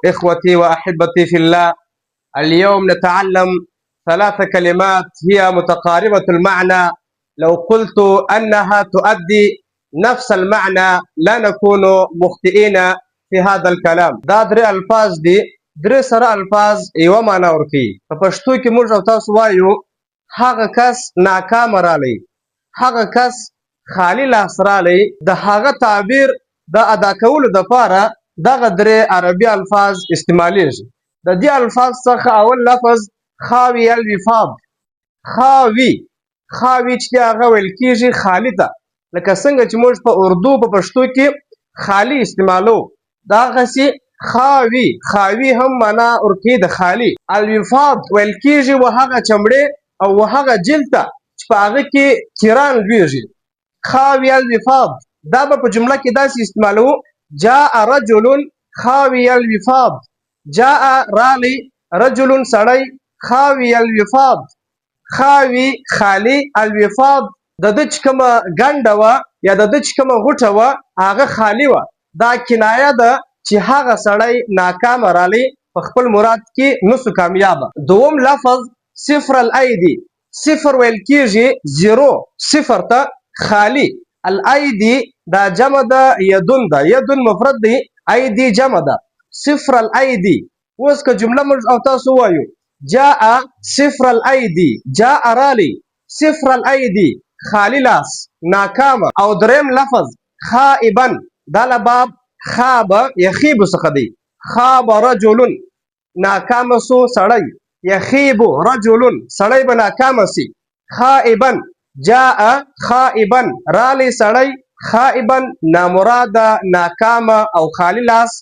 إخوتي وأحبتي في الله، اليوم نتعلم ثلاث كلمات هي متقاربة المعنى. لو قلت أنها تؤدي نفس المعنى لا نكون مخطئين في هذا الكلام. دا درې الفاظ دي، درې سره الفاظ یوه معنا ورکوي. په پښتو کې موږ او تاسو وایو هغه کس ناکامه رالی، هغه کس خالی لاس رالی. د هغه تعبیر د ادا کولو دپاره دغه درې عربي الفاظ استعمالیږي. د دې الفاظ څخه اول لفظ خاوي الوفاض. خاوي چې هغه ویل کېږي خالي ته، لکه څنګه چې موږ په اردو په پښتو کې خالي استعمالو، دغسې خاوي هم معنا ورکوي د خالي. الوفاض ویل کېږي و هغه چمړې او و هغه جلد ته چې په هغه کې تیران لویږي. خاوي الوفاض دا به په جمله کې داسې استعمالو: جاء رجل خاوي الوفاض. جاء رالی رجل سړی خاوي الوفاض، خاوي خالي، الوفاض د ده چې کومه ګنډه وه یا د ده چې کومه غوټه وه هغه خالي وه. دا کنایه ده چې هغه سړی ناکامه رالی، په خپل مراد کې نسو کامیابه. دوم لفظ صفر الایدي. صفر ویل کېږي زیرو، صفر ته خالي. الایدي دا جمع ده یدون ده، یدون مفرد دی، ایدي جمع ده. صفر الایدي. اوس که جمله موږ او تاسو وایو جاء صفر الایدي، جاء رالی صفر الایدي خالی لاس، ناکامه. او دریم لفظ خائبا، دا لباب خاب یخیب څخه دی. خاب رجل ناکامه سو سړی، یخیب رجل سړی به ناکامه سي. خائبا جاء خائبا رالی سړی، خائبا نامراده، ناکامه او خالی لاس